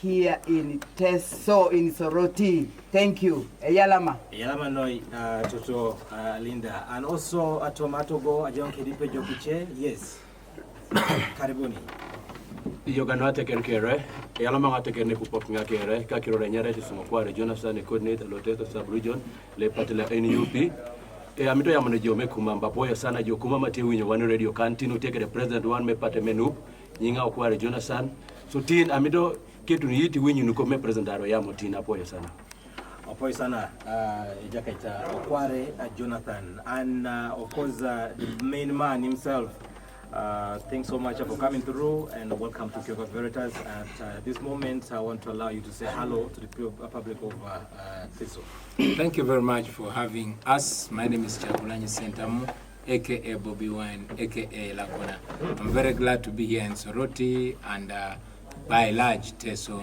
here in TESO in Soroti. Thank you. Yalama. Yalama noi Toto Linda. And also a tomato go a John Kedipe Jokiche. Yes. Karibuni. Yogana taken care. Yalama taken the Pupok Nakere, Kakiro Renyare, Sumakware, Jonathan, coordinator, Loteto sub-region, Le Patela NUP. Amito ya manajo mekumamba boya sana jokuma mati winyo wanu radio kantinu take the president one me pate menu nyinga okware Jonathan so tin amito ketu ni yiti winyo nuko me president aro ya motina boya sana Jakaita okware Jonathan and of course the main man himself. Thanks so much for coming through and welcome to Kyoka Veritas. At this moment, I want to allow you to say hello to the public of TESO. Thank you very much for having us. My name is Chakulani Sentamu, aka Bobi Wine, aka Lakona. I'm very glad to be here in Soroti and by large TESO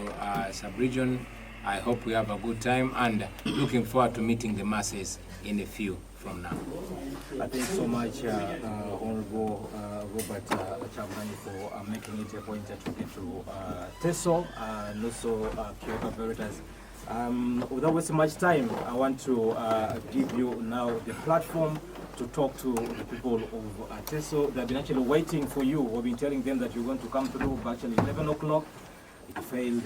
sub-region. I hope we have a good time and looking forward to meeting the masses in a few from now. Thank you so much, Honorable Robert Chakulani, for making it a point to get to TESO and also Kyoka Veritas. Without wasting much time, I want to give you now the platform to talk to the people of TESO. They've been actually waiting for you. We've been telling them that you're going to come through by actually 11 o'clock. It failed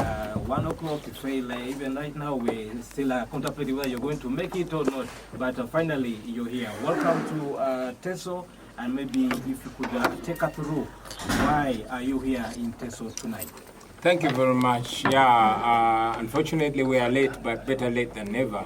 1 o'clock, it failed even right now. We're still contemplating whether you're going to make it or not. But finally, you're here. Welcome to TESO. And maybe if you could take us through, why are you here in TESO tonight? Thank you very much. Yeah, unfortunately we are late, but better late than never.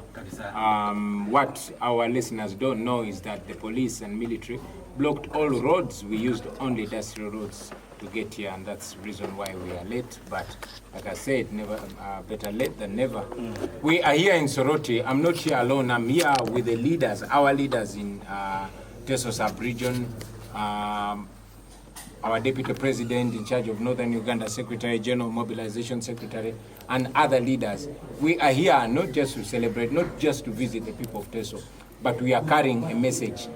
What our listeners don't know is that the police and military blocked all roads. We used only industrial roads to get here, and that's the reason why we are late. But like I said, never better late than never. We are here in Soroti. I'm not here alone. I'm here with the leaders, our leaders in TESO sub-region. Our Deputy President in charge of Northern Uganda, Secretary General, Mobilization Secretary, and other leaders. We are here not just to celebrate, not just to visit the people of TESO, but we are carrying a message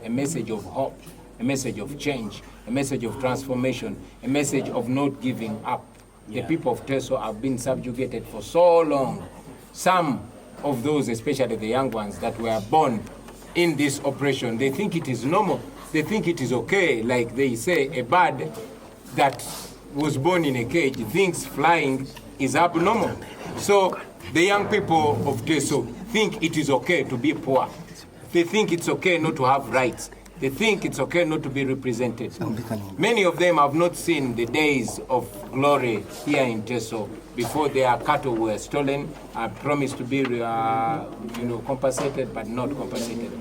of hope, a message of change, a message of transformation, a message of not giving up. The people of TESO have been subjugated for so long. Some of those, especially the young ones that were born in this oppression, they think it is normal. They think it is okay, like they say, a bird that was born in a cage thinks flying is abnormal. So the young people of TESO think it is okay to be poor. They think it's okay not to have rights. They think it's okay not to be represented. Many of them have not seen the days of glory here in TESO before their cattle were stolen, promised to be compensated, but not compensated.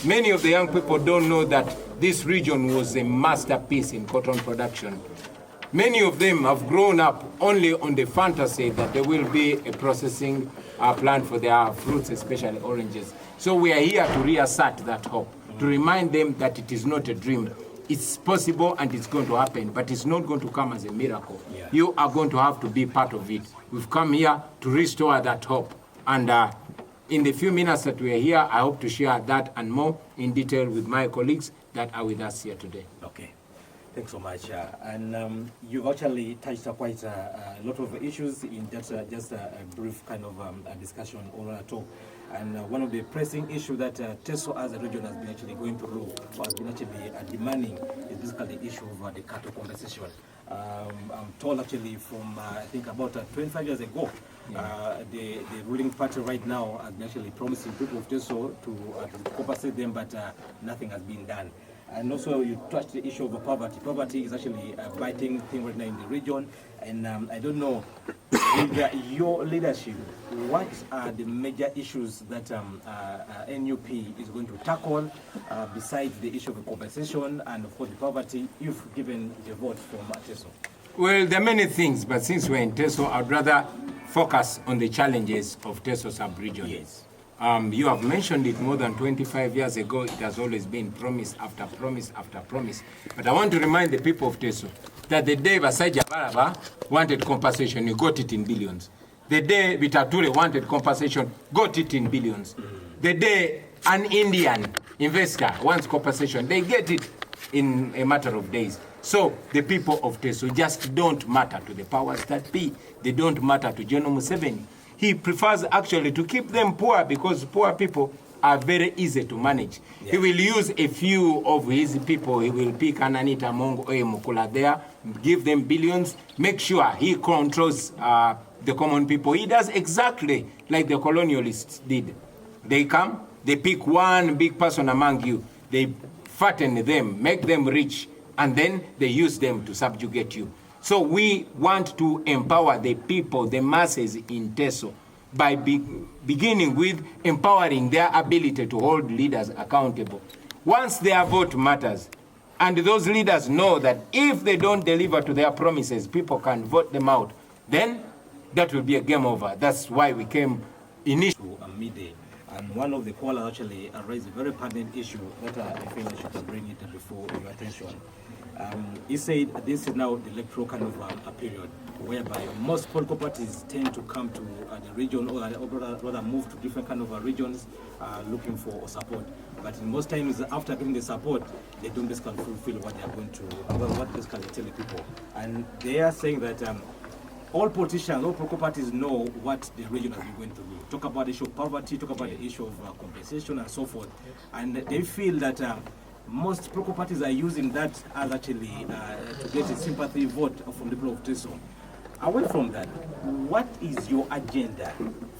Many of the young people don't know that this region was a masterpiece in cotton production. Many of them have grown up only on the fantasy that there will be a processing plant for their fruits, especially oranges. So we are here to reassert that hope, to remind them that it is not a dream. It's possible and it's going to happen, but it's not going to come as a miracle. You are going to have to be part of it. We've come here to restore that hope. And in the few minutes that we are here, I hope to share that and more in detail with my colleagues that are with us here today. Okay, thanks so much. And you've actually touched quite a lot of issues in just a brief kind of discussion or a talk. And one of the pressing issues that TESO as a region has been actually going through, or has been actually demanding, is basically the issue of the cattle compensation. I'm told actually from, I think about 25 years ago, the ruling party right now has been actually promising people of TESO to compensate them, but nothing has been done. And also you touched the issue of poverty. Poverty is actually a biting thing right now in the region. And I don't know, with your leadership, what are the major issues that NUP is going to tackle besides the issue of compensation and of course the poverty, if given the vote from TESO? Well, there are many things, but since we're in TESO, I'd rather focus on the challenges of TESO sub-region. Yes. You have mentioned it more than 25 years ago. It has always been promise after promise after promise. But I want to remind the people of TESO that the day Basaja Baraba wanted compensation, you got it in billions. The day Bitature wanted compensation, got it in billions. The day an Indian investor wants compensation, they get it in a matter of days. So the people of TESO just don't matter to the powers that be. They don't matter to General Museveni. He prefers actually to keep them poor because poor people are very easy to manage. Yeah. He will use a few of his people. He will pick Ananita Mongo Mukula there, give them billions, make sure he controls the common people. He does exactly like the colonialists did. They come, they pick one big person among you, they fatten them, make them rich, and then they use them to subjugate you. So we want to empower the people, the masses in TESO, by beginning with empowering their ability to hold leaders accountable. Once their vote matters, and those leaders know that if they don't deliver to their promises, people can vote them out, then that will be a game over. That's why we came initially. Midday. And one of the callers actually raised a very pertinent issue that I feel I should bring it before your attention. He said this is now the electoral kind of a period whereby most political parties tend to come to the region or rather move to different kind of regions looking for support. But in most times after getting the support, they don't basically fulfill what they are going to, what basically tell the people. And they are saying that all politicians, all political parties know what the region has been going to do. Talk about the issue of poverty, talk about the issue of compensation and so forth. And they feel that most political parties are using that as actually to get a sympathy vote from the people of TESO. Away from that, what is your agenda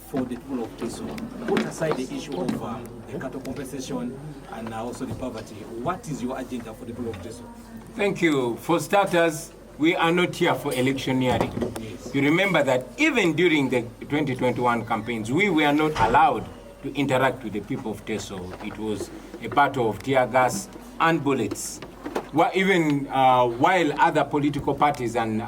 for the people of TESO? Put aside the issue of the cattle compensation and also the poverty. What is your agenda for the people of TESO? Thank you. For starters, we are not here for electioneering. Yes. You remember that even during the 2021 campaigns, we were not allowed to interact with the people of TESO. It was a battle of tear gas and bullets. Even while other political parties and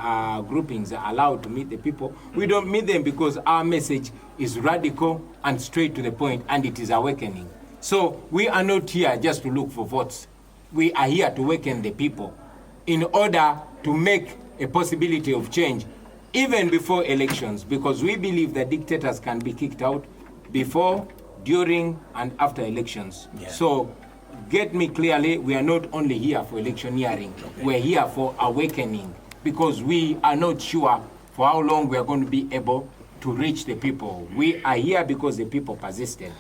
groupings are allowed to meet the people, we don't meet them because our message is radical and straight to the point, and it is awakening. So we are not here just to look for votes. We are here to awaken the people in order to make a possibility of change even before elections, because we believe that dictators can be kicked out before, during, and after elections. Yeah. So get me clearly, we are not only here for electioneering, we're here for awakening, because we are not sure for how long we are going to be able to reach the people. We are here because the people persisted.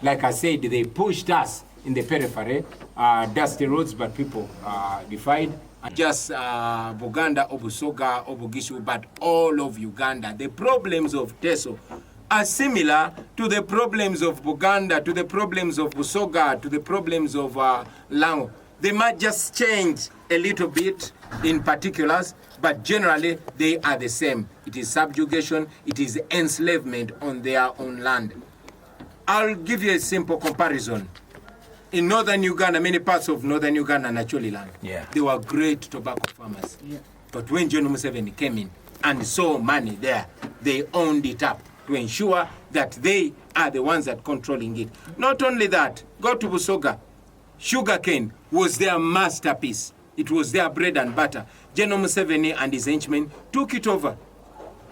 Like I said, they pushed us in the periphery, dusty roads, but people defied. Just Buganda, Obusoga, Obugishu, but all of Uganda. The problems of TESO are similar to the problems of Buganda, to the problems of Busoga, to the problems of Lango. They might just change a little bit in particulars, but generally they are the same. It is subjugation, it is enslavement on their own land. I'll give you a simple comparison. In northern Uganda, many parts of northern Uganda, Nacholi land, they were great tobacco farmers. Yeah. But when General Museveni came in and saw money there, they owned it up to ensure that they are the ones that controlling it. Not only that, go to Busoga. Sugarcane was their masterpiece. It was their bread and butter. General Museveni and his henchmen took it over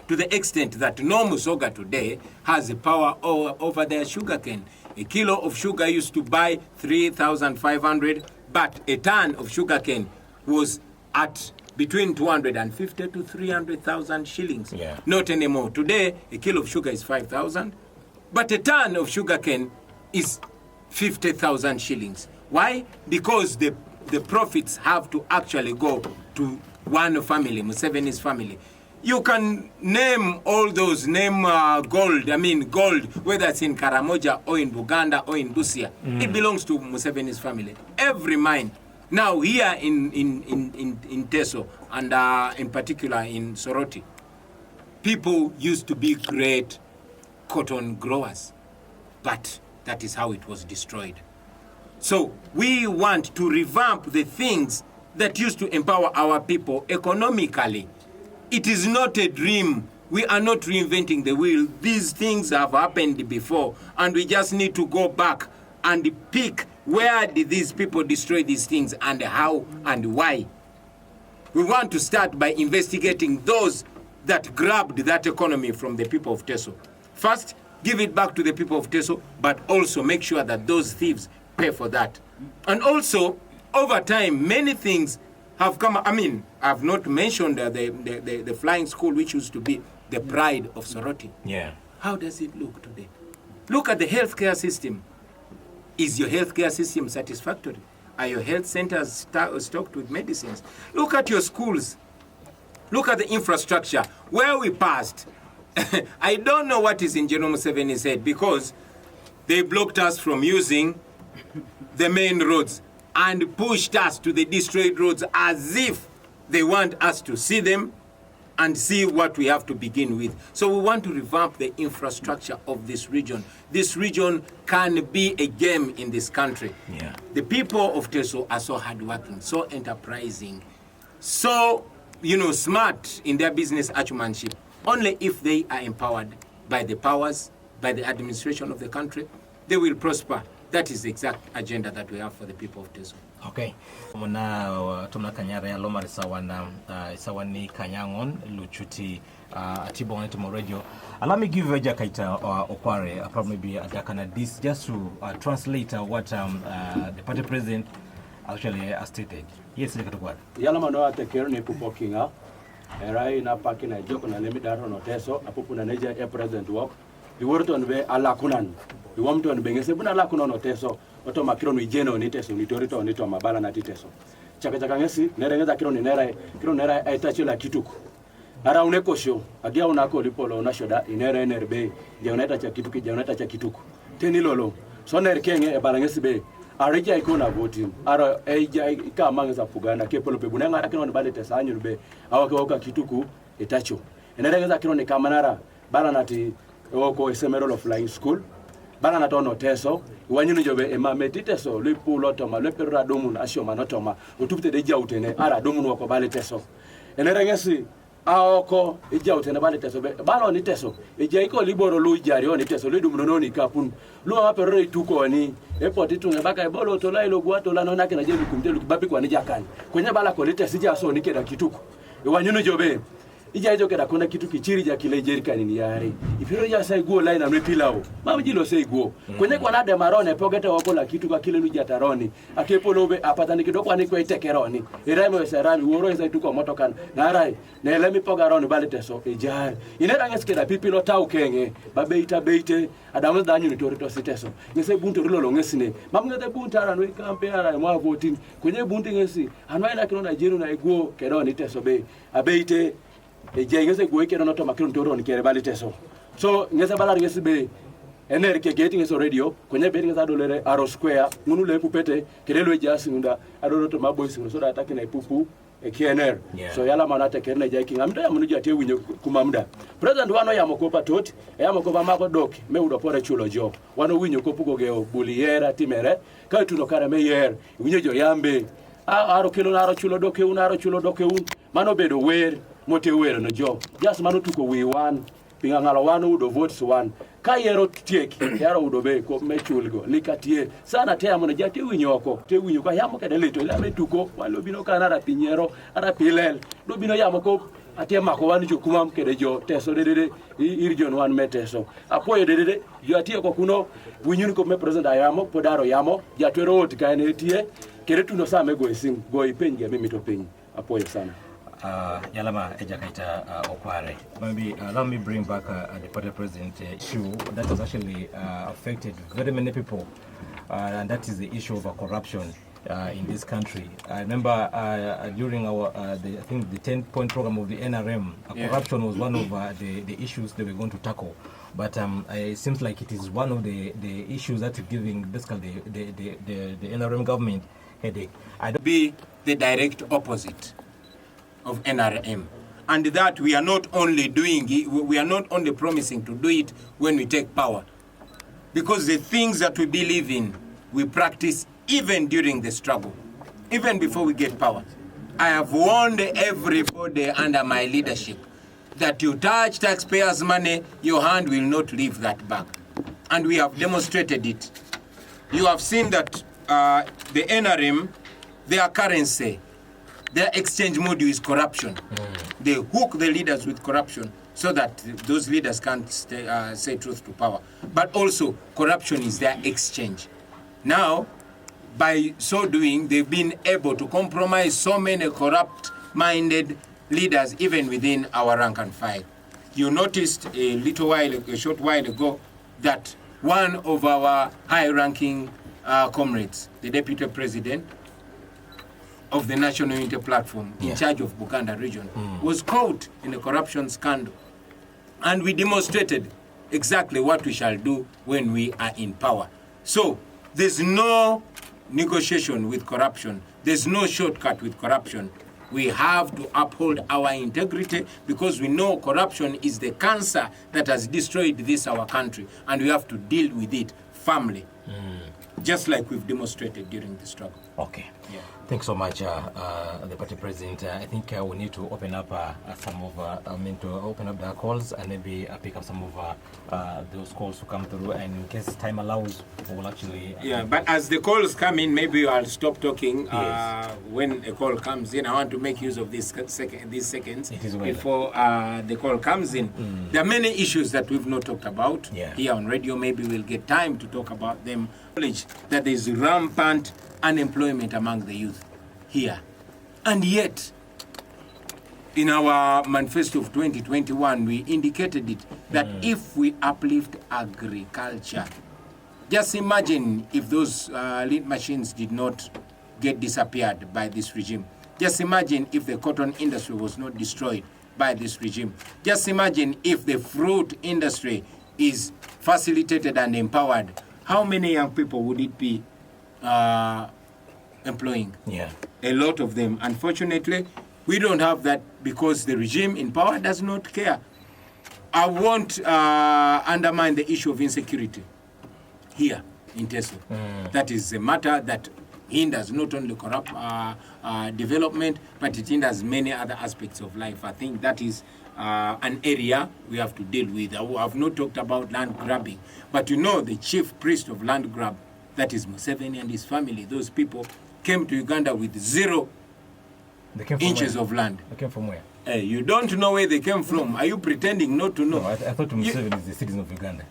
to the extent that no Musoga today has the power over their sugarcane. A kilo of sugar used to buy 3,500, but a ton of sugarcane was at between 250 to 300,000 shillings. Yeah. Not anymore. Today, a kilo of sugar is 5,000, but a ton of sugarcane is 50,000 shillings. Why? Because the profits have to actually go to one family, Museveni's family. You can name all those, gold, whether it's in Karamoja or in Buganda or in Busia. It belongs to Museveni's family. Every mine. Now here in TESO and in particular in Soroti, people used to be great cotton growers, but that is how it was destroyed. So we want to revamp the things that used to empower our people economically. It is not a dream. We are not reinventing the wheel. These things have happened before, and we just need to go back and pick where did these people destroy these things and how and why. We want to start by investigating those that grabbed that economy from the people of TESO. First, give it back to the people of TESO, but also make sure that those thieves pay for that. And also, over time, many things have come. I mean, I've not mentioned the flying school, which used to be the pride of Soroti. Yeah. How does it look today? Look at the healthcare system. Is your healthcare system satisfactory? Are your health centers stocked with medicines? Look at your schools. Look at the infrastructure. Where we passed, I don't know what is in General Museveni's head, because they blocked us from using the main roads and pushed us to the destroyed roads as if they want us to see them and see what we have to begin with. So we want to revamp the infrastructure of this region. This region can be a game in this country. Yeah. The people of TESO are so hardworking, so enterprising, so smart in their business acumenship. Only if they are empowered by the powers, by the administration of the country, they will prosper. That is the exact agenda that we have for the people of TESO. Okay. Muna tumna kanyara ya lomar sawani kanyangon luchuti atibon to radio. Allow me give Veja Kaita Okware probably Adakana this just to translate what the party president actually stated. Yes, Okware. Yala mano ateker ne pupokinga. Era ina paki na joko na lemi daro no TESO apupu na neja e president work. The word on be alakunan. The woman to bengese buna alakunan no TESO. Oto makiro ni jeno ni TESO ni torito ni to mabala na TESO. Chaka ngesi nerengeza kiro ni nera aitachila kituku. Ara unekosho agia unako lipolo unashoda inera NRB je unaita cha kituku je unaita cha kituku. Teni lolo. So nerkenge e balangesi be. Arija ikona voting. Ara eja ka mangeza pugana kepolo pe bunanga akino ni bale TESO anyu be. Awaka kituku etacho. Nerengeza kiro ni kamanara bala nati oko esemero of flying school. Bana na tono TESO wanyunu jobe emameti TESO le pulo toma le perra domun asio manotoma utupte de jautene ara domun wako bale TESO enerengesi aoko jautene bale TESO be balo ni TESO iko liboro lu jari oni TESO le dumuno ni kapun lu ma perro ituko ni epoti tunga baka ebolo to la ilo gwato la nona kana je lukumte babi kwa ni jakani kwenye bala ko le TESO jaso ni keda kituko wanyunu jobe ijo keda kuna kitu kichiri ja kile jerika ni yari ifiro ya sai go line na pilao mama jilo sai go kwenye kwa nade marone pogete wako la kitu kwa kile luja taroni akepolobe apatani kidoko ani kwa itekeroni irame serami woro sai tuko motokan na rai na elemi pogaroni bali TESO ejai inera ngeskeda pipilo tau kenge babeita beite adamu danyu ni torito TESO ngese bunto rilo ngesine mamngete buntara no ikampe ara mwa voting kwenye bunti ngesi anwaina kinona jiru na ego kedoni TESO be abeite je ngese go ke no to makron to ron kere bali TESO so ngese bala ngese be ener ke getting so radio kwenye be ngesa dolere aro square ngunu le pupete kelelo jasi ngunda adoro to maboy singo so da ataki na ipupu e KNR so yala manata kerne je kinga mda munu jate winyo kumamda president wano ya mokopa tot ya mokopa mako dok me udo pore chulo jo wano winyo kopugo geo buliera timere ka tuno kare me yer winyo jo yambe aro kilo na aro chulo doke un aro chulo doke un mano bedo wer mote wero no jo just manu tuko we one pinga ngalo wanu udo votes one ka yero tiek yaro udo be ko mechulgo likatie sana te amona jate winyoko te winyo ka yamo kede lito ila me tuko walo bino kana ra pinyero ara pilel do bino yamo ko atie mako wanu jo kumam kede jo TESO dede irjon wan me TESO apoyo dede jo atie ko kuno winyun ko me president ayamo podaro yamo jatwero ot ka ene tie kede tuno sa me go isim go ipenje mimi to piny apoyo sana. Yalama Ejakaita Okware. Maybe allow me bring back the party president issue that has actually affected very many people, and that is the issue of corruption in this country. I remember during our I think the 10-point program of the NRM, corruption was one of the issues they were going to tackle. But it seems like it is one of the issues that is giving basically the NRM government headache. I'd be the direct opposite of NRM, and that we are not only doing it, we are not only promising to do it when we take power, because the things that we believe in we practice even during the struggle, even before we get power. I have warned everybody under my leadership that you touch taxpayers' money, your hand will not leave that bag, and we have demonstrated it. You have seen that the NRM, their currency, their exchange module is corruption. They hook the leaders with corruption so that those leaders can't say truth to power. But also, corruption is their exchange. Now, by so doing, they've been able to compromise so many corrupt-minded leaders, even within our rank and file. You noticed a short while ago, that one of our high-ranking comrades, the Deputy President of the National Unity Platform, in charge of Buganda region, was caught in a corruption scandal. And we demonstrated exactly what we shall do when we are in power. So there's no negotiation with corruption. There's no shortcut with corruption. We have to uphold our integrity, because we know corruption is the cancer that has destroyed our country, and we have to deal with it firmly, just like we've demonstrated during the struggle. Okay. Yeah. Thanks so much, the party president. I think we need to open up to open up the calls and maybe pick up some of those calls to come through. And in case time allows, we will actually. Yeah, but as the calls come in, maybe I'll stop talking. Yes. When a call comes in, I want to make use of these seconds Well. before the call comes in. There are many issues that we've not talked about here on radio. Maybe we'll get time to talk about them. Knowledge that there is rampant unemployment among the youth here. And yet, in our manifesto of 2021, we indicated it, that if we uplift agriculture, just imagine if those lead machines did not get disappeared by this regime. Just imagine if the cotton industry was not destroyed by this regime. Just imagine if the fruit industry is facilitated and empowered. How many young people would it be employing? Yeah. A lot of them. Unfortunately, we don't have that because the regime in power does not care. I won't undermine the issue of insecurity here in TESO. That is a matter that hinders not only corrupt development, but it hinders many other aspects of life. I think that is an area we have to deal with. I have not talked about land grabbing, but you know the chief priest of land grab, that is Museveni and his family. Those people came to Uganda with 0 inches of land. They came from where? You don't know where they came from. Are you pretending not to know? No, I thought Museveni is a citizen of Uganda.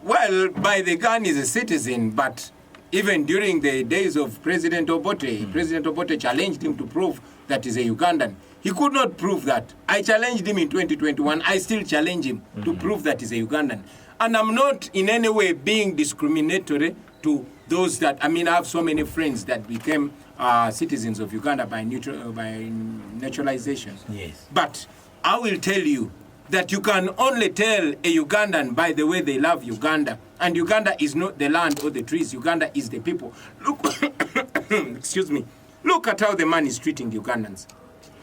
Well, by the gun is a citizen, but even during the days of President Obote, President Obote challenged him to prove that he's a Ugandan. He could not prove that. I challenged him in 2021. I still challenge him to prove that he's a Ugandan. And I'm not in any way being discriminatory to those that, I have so many friends that became citizens of Uganda by naturalization. Yes. But I will tell you that you can only tell a Ugandan by the way they love Uganda. And Uganda is not the land or the trees. Uganda is the people. Look, excuse me. Look at how the man is treating the Ugandans.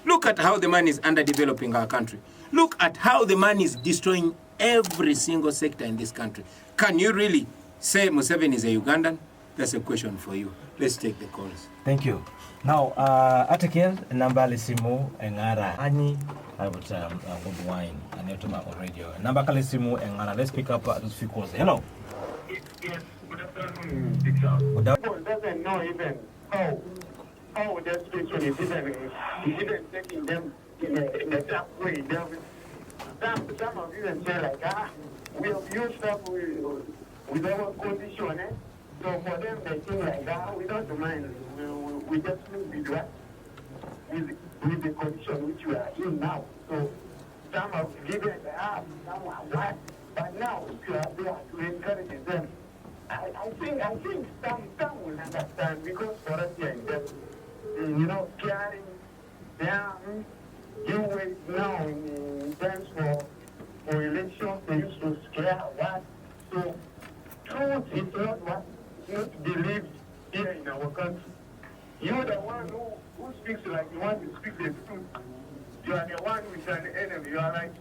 Look at how the man is underdeveloping our country. Look at how the man is destroying every single sector in this country. Can you really say Museveni is a Ugandan? That's a question for you. Let's take the calls. Thank you. Now, article number lesimu engara ani about good wine and yotuma on radio. Number kalesimu engara. Let's pick up those few calls. Hello. Yes, good afternoon, Victor. People doesn't know even how their situation is even taking them in a tough way. Some of even say like, we have used up with our condition, eh? So for them, they think like, we don't mind. We just live with what? With the condition which we are in now. So some have given some are what? But now, if you are there to encourage them, I think some will understand, because for us here in them, carrying them, you wait now in terms for elections, they used to scare what? So truth is not what not believed here in our country. You're the one who speaks like you want to speak the truth. You are the one with an enemy. You are like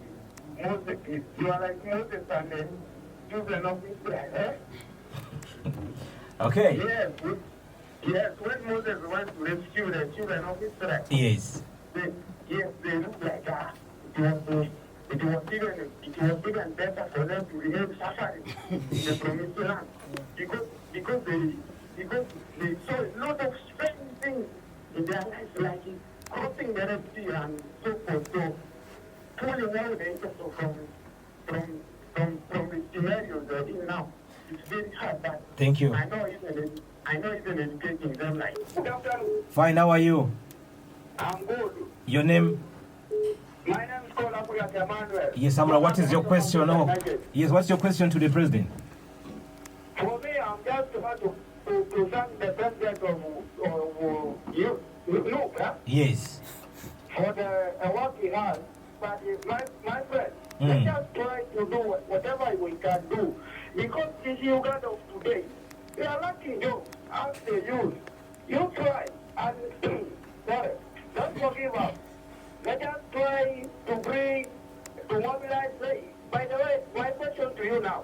Moses. You are like Moses and the children of Israel. Eh? Okay. Yes, when Moses wants to rescue the children of Israel, Yes. they look like it was even better for them to remain suffering in the promised land, because they saw a lot of strange things in their lives, like crossing the Red Sea and so forth. So pulling out the interest from the scenarios they're in now, it's very hard. But Thank you. I know even I know even educating them like, good afternoon, Fine, how are you? I'm good. Your name? My name is Kola Emmanuel. Yes, Amra, what is your question? Oh, yes, what's your question to the president? For me, I'm just about to thank the president of you, look, huh? Yes. For the work he has. But my friend, let us try to do whatever we can do. Because this Uganda of today, they are lacking jobs as they use. You try and sorry, don't forgive us. Let us try to mobilize. By the way, my question to you now.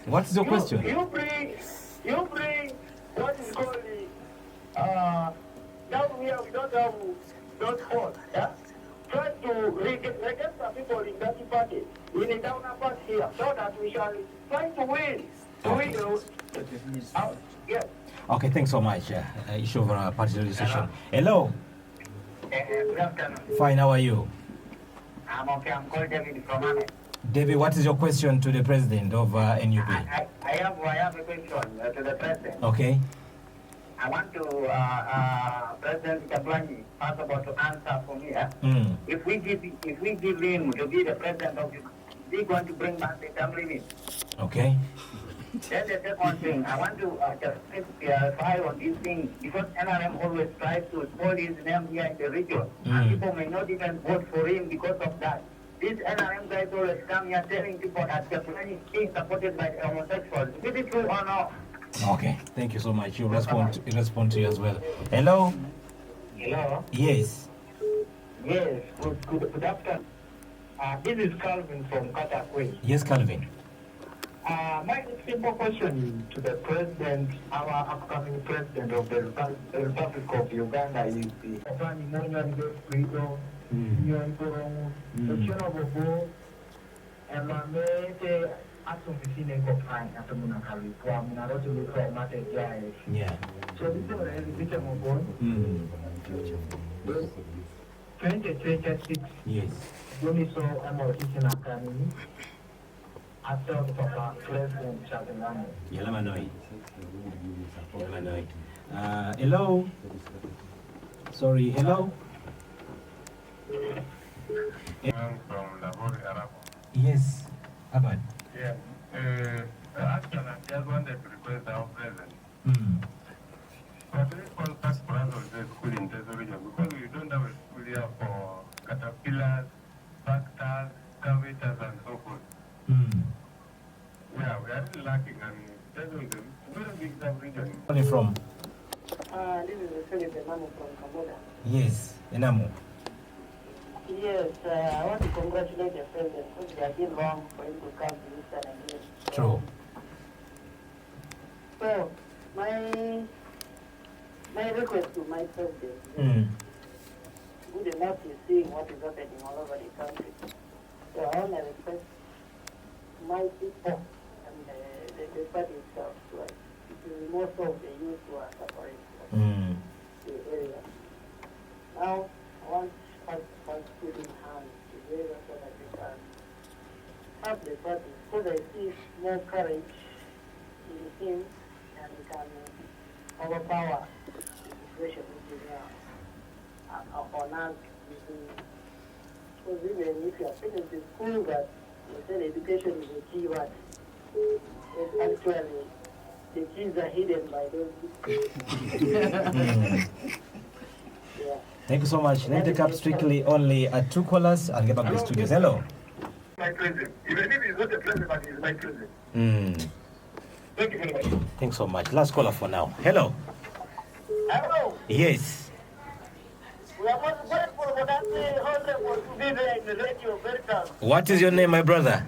What is your question? You bring what is called down here we don't have those sports, yeah? Try to get some people in that party, in the downer part here, so that we shall try to win. Yes. Okay, thanks so much. Issue of party registration. Hello. Good afternoon. Fine, how are you? I'm okay. I'm called David from Ahmed. David, what is your question to the president of NUP? I have a question to the president. Okay. I want to President Kablanyi first of all to answer for me. If we give him to be the president of the, is he going to bring back the term limit? Okay. Then the second thing, I want to just clarify on this thing because NRM always tries to spoil his name here in the region, and people may not even vote for him because of that. These NRM guys always come here telling people that Kablanyi is being supported by the homosexuals. Is it true or not? Okay, thank you so much. You'll respond to you as well. Hello? Hello? Yes. Yes, good afternoon. This is Calvin from Katakwe. Yes, Calvin. My simple question to the president, our upcoming president of the Republic of Uganda is the freedom, Yeah. So this is a little more 2026. Yes. Uniso Amortisan Academy. After the Papa President Chaganamo. Yalamanoi. Hello? Sorry, hello? I'm from Lahore, Arab. Yes, Abad. Yeah. Actually, I just wanted to request our president. But we contact for us of the school in TESO region because we don't have a school here for caterpillars, tractors, excavators, and so forth. Yeah, we are really lacking, and TESO is a very big sub-region. Where are you from? This is Philip Emmanuel from Kamoda. Yes, Enamu. Yes, I want to congratulate the president because they have been wrong for him to come to this time again. True. So, my request to my president is good enough to seeing what is happening all over the country. So I want to request my people and the party itself to remove some of the youth who are suffering from the area. Now, I want us to put in hands together so that we can have the party, because I see more courage in him and we can overpower the situation which is on us. Because even if you are finished the school, that you said education is a key word. Actually, the keys are hidden by those yeah. Thank you so much. Let me take up strictly only 2 callers and get back to the studios. Hello. My president. Even if he's not the president, but he's my president. Thank you very much. Thanks so much. Last caller for now. Hello. Hello. Yes. We are most grateful for that honorable to be there in the radio Veritas. What is your name, my brother?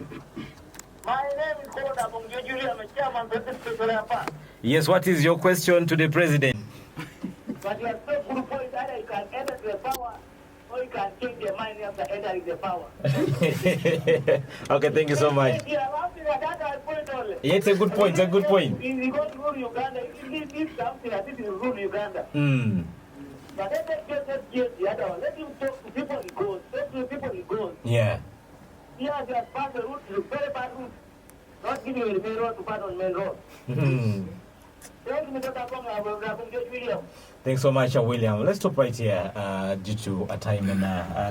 My name is Koda Bongejuli. I'm a chairman of the Secretary. Yes, what is your question to the president? But you are so good point either you can enter the power or you can change your mind after entering the power. Okay, thank you so much. Yeah, that point only. Yeah, it's a good point. It's a good point. If you go to rule Uganda, this is something that is rule Uganda. But let them just the other one. Let him talk to people he goes. Talk to people he goes. Yeah. Here they have passed the route, very bad route. Not giving you the main road to pass on main road. Thanks so much, William. Let's stop right here due to a time, and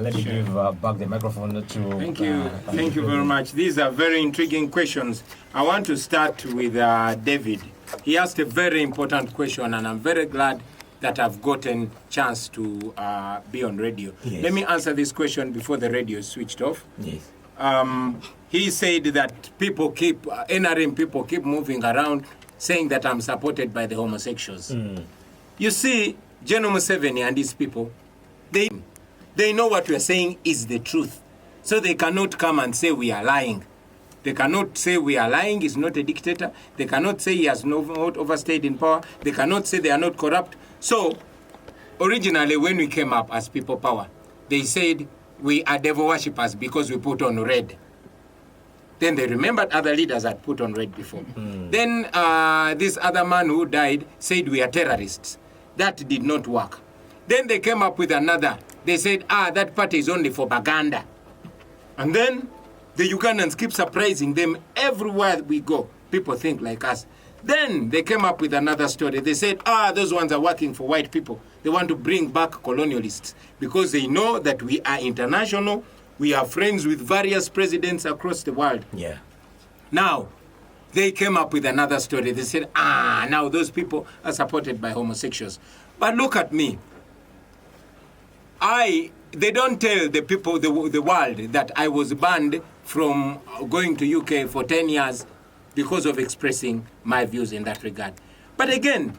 let me give back the microphone to... Thank you. Thank you very much. These are very intriguing questions. I want to start with David. He asked a very important question, and I'm very glad that I've gotten chance to be on radio. Yes. Let me answer this question before the radio is switched off. Yes. He said that people keep, NRM people keep moving around saying that I'm supported by the homosexuals. You see, General Museveni and his people, they know what we are saying is the truth. So they cannot come and say we are lying. They cannot say we are lying, he's not a dictator. They cannot say he has not overstayed in power. They cannot say they are not corrupt. So, originally when we came up as People Power, they said we are devil worshippers because we put on red. Then they remembered other leaders had put on red before. Then this other man who died said we are terrorists. That did not work. Then they came up with another. They said, that party is only for Baganda. And then the Ugandans keep surprising them everywhere we go. People think like us. Then they came up with another story. They said, those ones are working for white people. They want to bring back colonialists because they know that we are international. We are friends with various presidents across the world. Yeah. Now, they came up with another story. They said, now those people are supported by homosexuals. But look at me. They don't tell the people, the world, that I was banned from going to UK for 10 years because of expressing my views in that regard. But again,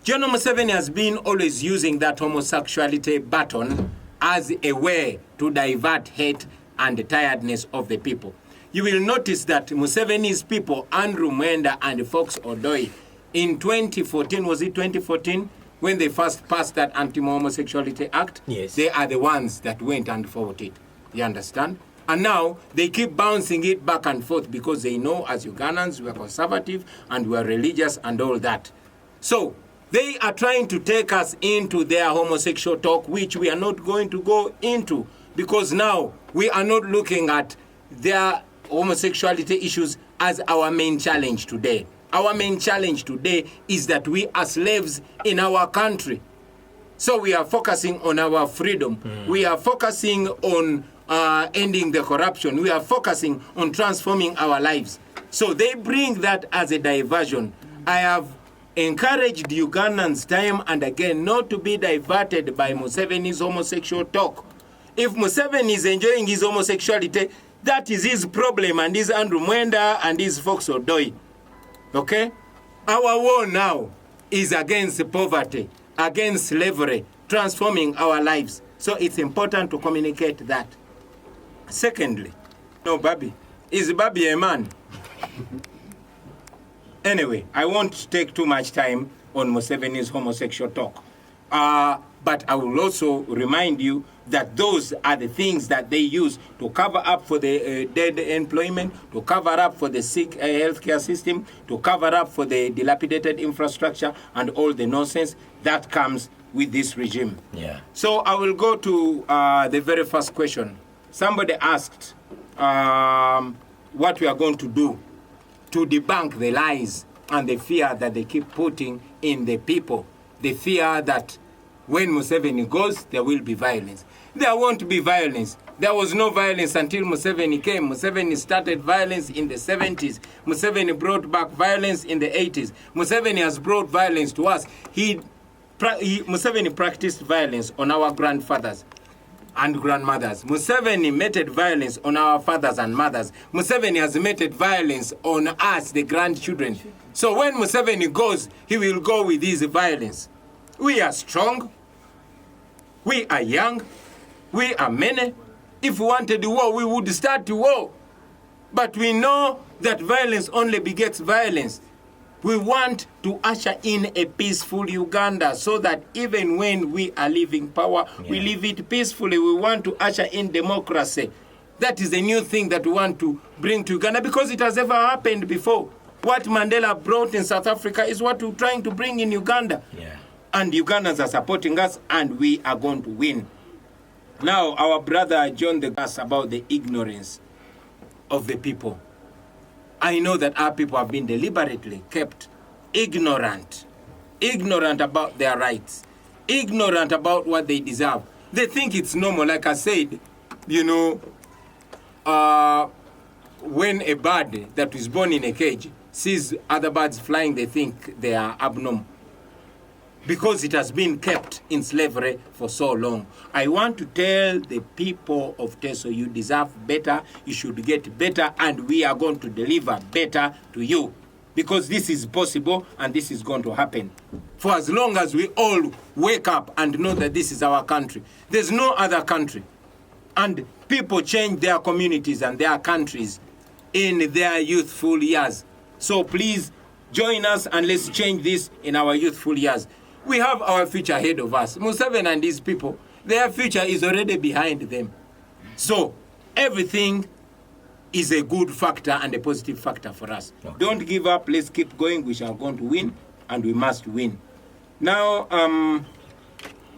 General Museveni has been always using that homosexuality button as a way to divert hate and the tiredness of the people. You will notice that Museveni's people, Andrew Mwenda and Fox Odoi, in 2014, was it 2014, when they first passed that Anti-Homosexuality Act? Yes. They are the ones that went and fought it. You understand? And now they keep bouncing it back and forth because they know as Ugandans we are conservative and we are religious and all that. So they are trying to take us into their homosexual talk, which we are not going to go into because now we are not looking at their homosexuality issues as our main challenge today. Our main challenge today is that we are slaves in our country. So we are focusing on our freedom. We are focusing on ending the corruption. We are focusing on transforming our lives. So they bring that as a diversion. I have encouraged Ugandans time and again not to be diverted by Museveni's homosexual talk. If Museveni is enjoying his homosexuality, that is his problem, and his Andrew Mwenda and his Fox Odoi. Okay? Our war now is against poverty, against slavery, transforming our lives. So it's important to communicate that. Secondly, no, Bobi. Is Bobi a man? Anyway, I won't take too much time on Museveni's homosexual talk. But I will also remind you that those are the things that they use to cover up for the dead employment, to cover up for the sick healthcare system, to cover up for the dilapidated infrastructure and all the nonsense that comes with this regime. Yeah. So I will go to the very first question. Somebody asked what we are going to do to debunk the lies and the fear that they keep putting in the people. The fear that when Museveni goes, there will be violence. There won't be violence. There was no violence until Museveni came. Museveni started violence in the 70s. Museveni brought back violence in the 80s. Museveni has brought violence to us. Museveni practiced violence on our grandfathers and grandmothers. Museveni meted violence on our fathers and mothers. Museveni has meted violence on us, the grandchildren. So when Museveni goes, he will go with his violence. We are strong. We are young. We are many. If we wanted the war, we would start the war. But we know that violence only begets violence. We want to usher in a peaceful Uganda so that even when we are leaving power, we leave it peacefully. We want to usher in democracy. That is a new thing that we want to bring to Uganda because it has never happened before. What Mandela brought in South Africa is what we're trying to bring in Uganda. Yeah. And Ugandans are supporting us, and we are going to win. Now, our brother John asked about the ignorance of the people. I know that our people have been deliberately kept ignorant about their rights, ignorant about what they deserve. They think it's normal. Like I said, you know, when a bird that is born in a cage sees other birds flying, they think they are abnormal because it has been kept in slavery for so long. I want to tell the people of TESO, you deserve better, you should get better, and we are going to deliver better to you, because this is possible and this is going to happen. For as long as we all wake up and know that this is our country, there's no other country. And people change their communities and their countries in their youthful years. So please join us and let's change this in our youthful years. We have our future ahead of us. Museveni and these people, their future is already behind them. So everything is a good factor and a positive factor for us. Okay. Don't give up. Let's keep going. We shall going to win, and we must win. Now,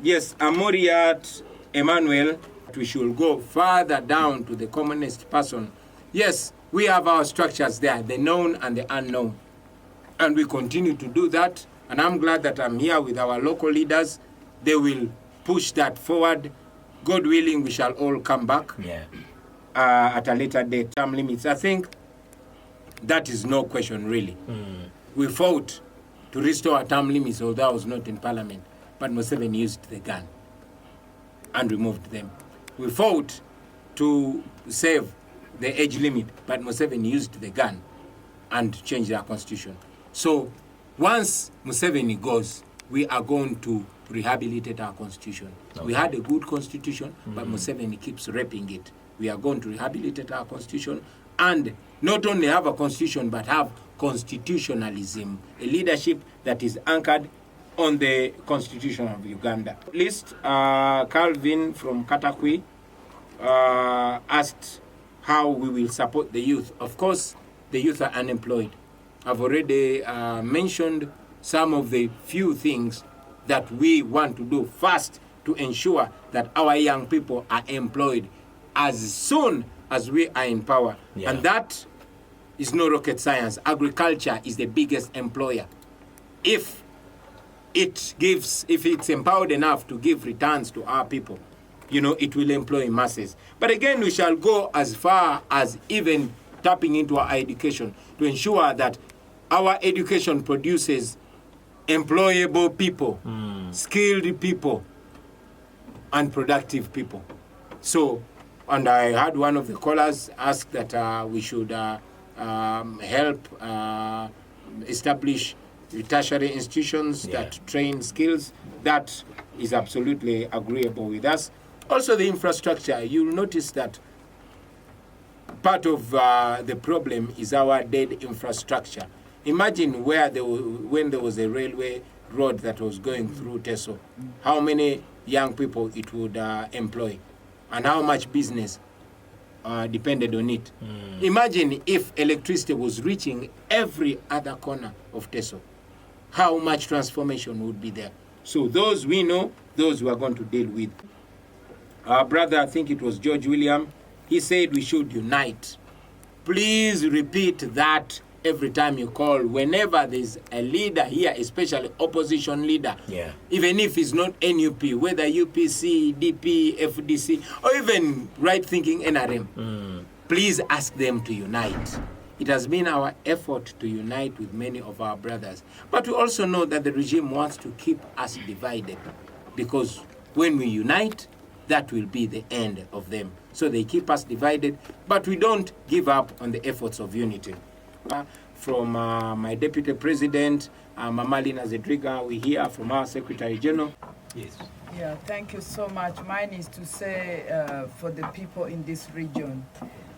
yes, Amoriat Emmanuel, we should go further down to the commonest person. Yes, we have our structures there, the known and the unknown. And we continue to do that. And I'm glad that I'm here with our local leaders. They will push that forward. God willing, we shall all come back at a later date. Term limits, I think that is no question, really. We fought to restore our term limits, although I was not in parliament. But Museveni used the gun and removed them. We fought to save the age limit, but Museveni used the gun and changed our constitution. So once Museveni goes, we are going to rehabilitate our constitution. Okay. We had a good constitution, but Museveni keeps raping it. We are going to rehabilitate our constitution and not only have a constitution, but have constitutionalism, a leadership that is anchored on the Constitution of Uganda. At least Calvin from Katakwi asked how we will support the youth. Of course, the youth are unemployed. I've already mentioned some of the few things that we want to do first to ensure that our young people are employed as soon as we are in power. Yeah. And that is no rocket science. Agriculture is the biggest employer. If it's empowered enough to give returns to our people, you know, it will employ masses. But again, we shall go as far as even tapping into our education to ensure that our education produces employable people, skilled people, and productive people. So, and I had one of the callers ask that we should help establish tertiary institutions that train skills. That is absolutely agreeable with us. Also, the infrastructure. You'll notice that part of the problem is our dead infrastructure. Imagine when there was a railway road that was going through TESO, how many young people it would employ, and how much business depended on it. Imagine if electricity was reaching every other corner of TESO, how much transformation would be there. So those we know, those we are going to deal with. Our brother, I think it was George William, he said we should unite. Please repeat that every time you call, whenever there's a leader here, especially opposition leader, even if it's not NUP, whether UPC, DP, FDC, or even right-thinking NRM, please ask them to unite. It has been our effort to unite with many of our brothers. But we also know that the regime wants to keep us divided, because when we unite, that will be the end of them. So they keep us divided, but we don't give up on the efforts of unity. From my Deputy President, Mama Lina Zedriga, we hear from our Secretary General. Yes. Yeah, thank you so much. Mine is to say for the people in this region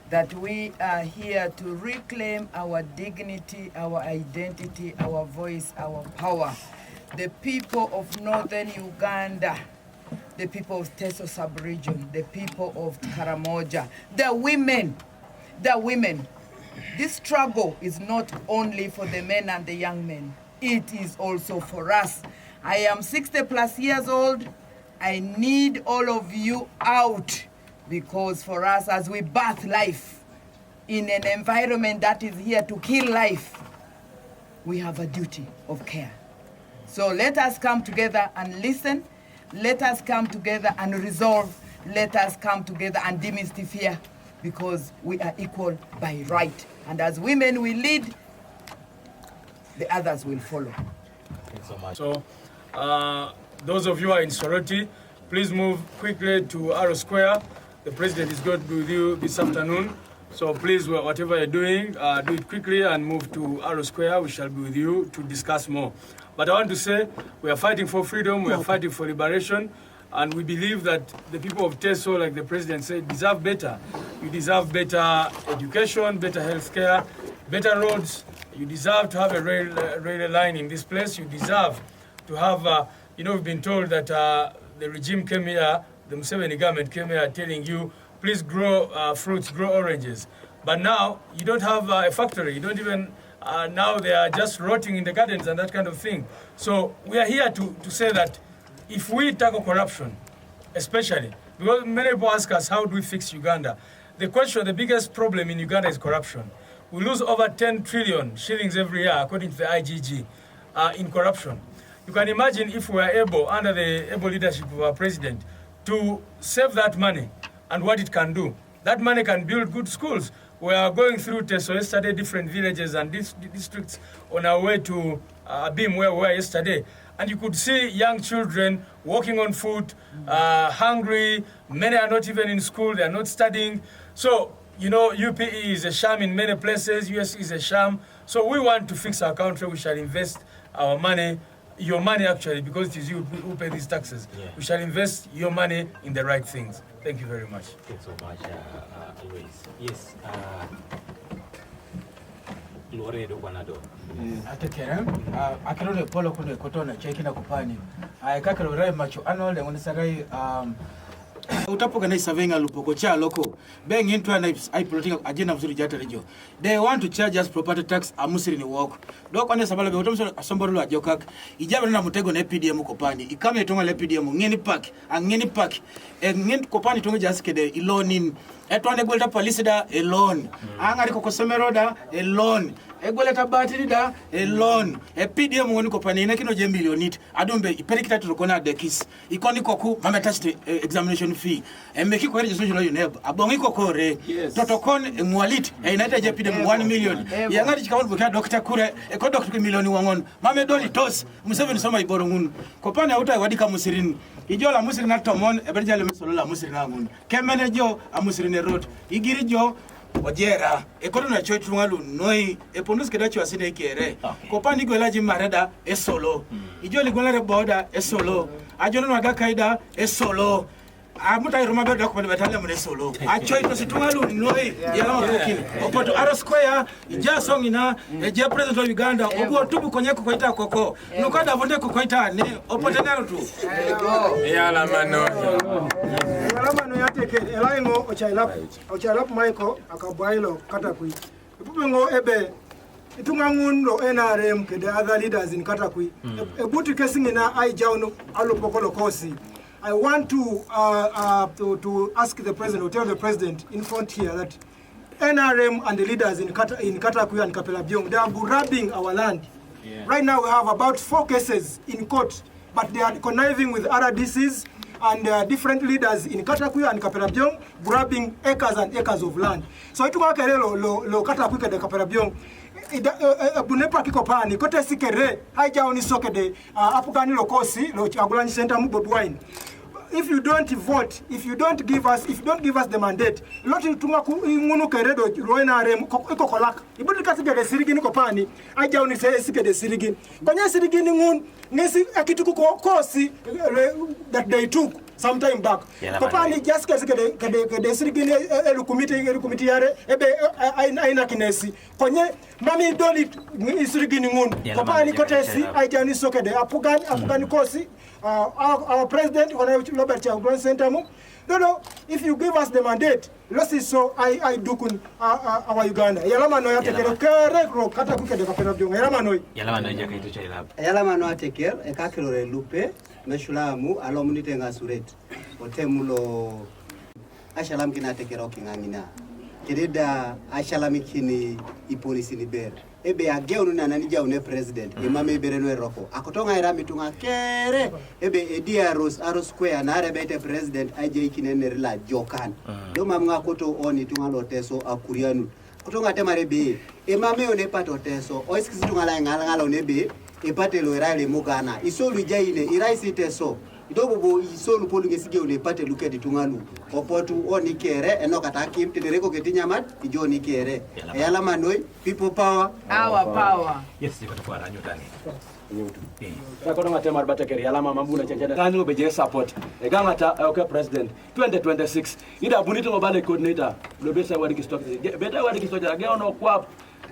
that we are here to reclaim our dignity, our identity, our voice, our power. The people of northern Uganda, the people of TESO sub-region, the people of Karamoja, the women. This struggle is not only for the men and the young men. It is also for us. I am 60 plus years old. I need all of you out, because for us, as we birth life in an environment that is here to kill life, we have a duty of care. So let us come together and listen. Let us come together and resolve. Let us come together and demystify, because we are equal by right. And as women we lead, the others will follow. Thanks so much. So, those of you who are in Soroti, please move quickly to Arrow Square. The president is going to be with you this afternoon. So please, whatever you're doing, do it quickly and move to Arrow Square. We shall be with you to discuss more. But I want to say, we are fighting for freedom, we are fighting for liberation, and we believe that the people of TESO, like the president said, deserve better. You deserve better education, better health care, better roads. You deserve to have a rail line in this place. You deserve to have, we've been told that the regime came here, the Museveni government came here telling you, please grow fruits, grow oranges. But now, you don't have a factory. You don't even, now they are just rotting in the gardens and that kind of thing. So we are here to say that if we tackle corruption, especially, because many people ask us, how do we fix Uganda? The biggest problem in Uganda is corruption. We lose over 10 trillion shillings every year, according to the IGG, in corruption. You can imagine if we are able, under the able leadership of our president, to save that money and what it can do. That money can build good schools. We are going through TESO yesterday, different villages and districts on our way to Abim, where we were yesterday. And you could see young children walking on foot, hungry. Many are not even in school, they are not studying. So, UPE is a sham in many places, US is a sham. So we want to fix our country. We shall invest our money, your money actually, because it is you who pay these taxes. Yeah. We shall invest your money in the right things. Thank you very much. Thanks so much, Luis. Yes, Loredo Guanado. Atekera, akirole polo kuno kotona cheki na kupani. Kakalo rai macho anole ngonisagai utapoka na isavenga lupoko cha loko beng into na I political agenda mzuri jata rejo. They want to charge us property tax amusiri ni walk. Doko ne sabala be utomso asomboro la jokak. Ijabe na mutego na PDM kopani. Ikame tonga le PDM ngeni pack, angeni pack. Ngeni kopani tonga jaskede ilonin. Etwane golda police da alone. Angari kokosomero da alone. Egoleta battery da alone. PDM ngoni kopani ina kino je millionit. Adombe iperikita tulokona dekis. Ikoni koku mama touch the examination fee. Meki ko registration lo yuneb. Abongi kokore. Totokon mwalit inaita je PDM 1 million. Yangari chikawo buka doctor kure ko doctor million wangon. Mame doli tos. Museveni soma iboro ngunu. Kopani auta wadika musirini. Ijola musirini na tomon eberjale mesolola musirini ngun. Kemene jo amusirini road. Igiri jo ojera ekono na choitu ngalu noi eponus kedacho asine kere kopani gwelaji marada esolo ijoli gwelare boda esolo ajono naga kaida esolo amuta iruma beda ko betale mun esolo achoito situngalu noi yala mukini opoto Arrow Square ija songina eje president of Uganda obuo tubu konyeko koita koko nukada vonde koita ne opote nalo tu yala mano yateke elaingo ochalap Michael akabailo katakui ipupengo ebe itungangundo NRM ke the other leaders in Katakui ebuti kesingina ai jauno alopokolo kosi. I want to ask the president, or tell the president in front here that NRM and the leaders in Katakui and Kapelabyong, they are grabbing our land. Yeah. Right now we have about 4 cases in court, but they are conniving with RDCs and different leaders in Katakui and Kapelabyong, grabbing acres and acres of land. So itu makerelo lo Katakui ke de Kapelabyong. Bunepa kikopani kote sikere haja oni sokede apugani lokosi lo agulani center mu Bobi Wine. If you don't vote, if you don't give us the mandate, loti tunga ku ngunu keredo roina rem iko kolaka ibudi kasigede sirigi ni kopani haja oni sikede sirigi konya sirigi ni ngun ngesi akituku kosi that they took some time back. Kopani just kede sirigi ni elukumiti yare ebe aina kinesi konye mami doli sirigi ni ngun kopani kotesi haja oni sokede apugani kosi our president Robert Chagulanyi Sentamu. No, if you give us the mandate, let's see so I do kun our Uganda. Yalama no yatekero kere kata kukede Kapelabyong. Yalama no. Yalama no jaka itu chailab. Yalama no ateker ekakero lupe meshulamu alomunite ngasuret. Otemulo ashalam kina tekero kingangina. kededa ashalamikini ipolisi ni ber ebe ageunu na nanija une president imame berenwe roko akotonga era mitunga kere ebe ediaros aro square na rebete president aje ikinene la jokan do mamnga koto oni tunga loteso akurianu kotonga temare be imame one pato teso oiskisi tunga la ngala onebe epate lo era le mugana isolu jaine iraisi teso idobo isolu polunge sige one pate lukedi tungalu opotu oni kere enokata kim tidereko ketinyamat ijoni kere yala manoi people power our power yes iko ranyo tani Sako nga tema arbata keri alama mambuna chanjana kanyo beje support eganga ta okay president 2026 ida bunito mobile coordinator lo besa wadi kistock beta wadi kistock aga ono kwa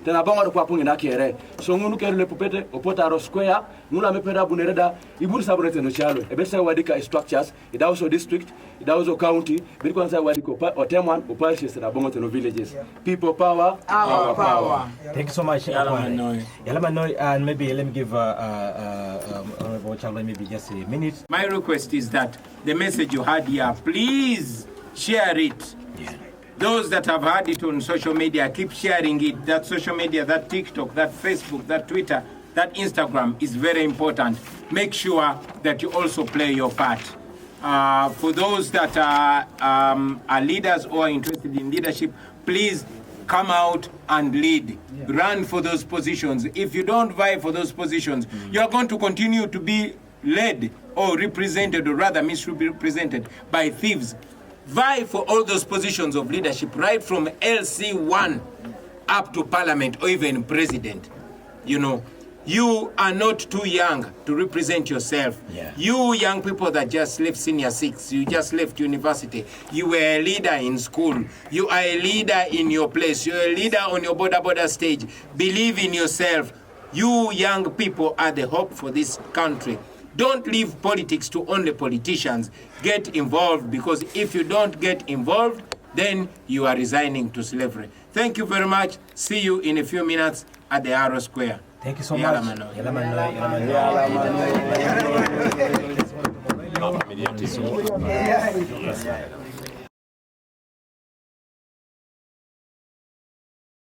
tena bango kwa pungi na kere so ngunu kere le pupete opota aro square ngula mependa bunereda iburu sabrete no chalo ebesa wadi ka structures ida also district ida also county biko nsa wadi ko otemwan oparishes na bango to villages people power our power. Thank you so much. Yalamanoi, and maybe let me give Honorable Charlie maybe just a minute. My request is that the message you had here, please share it. Yeah. Those that have had it on social media, keep sharing it. That social media, that TikTok, that Facebook, that Twitter, that Instagram is very important. Make sure that you also play your part. For those that are leaders or are interested in leadership, please come out and lead. Run for those positions. If you don't vie for those positions, you are going to continue to be led or represented, or rather misrepresented by thieves. Vie for all those positions of leadership, right from LC1 up to parliament or even president. You know, you are not too young to represent yourself. Yeah. You young people that just left senior 6, you just left university, you were a leader in school, you are a leader in your place, you're a leader on your border stage. Believe in yourself. You young people are the hope for this country. Don't leave politics to only politicians. Get involved, because if you don't get involved, then you are resigning to slavery. Thank you very much. See you in a few minutes at the Arrow Square. Thank you so much. Yeah.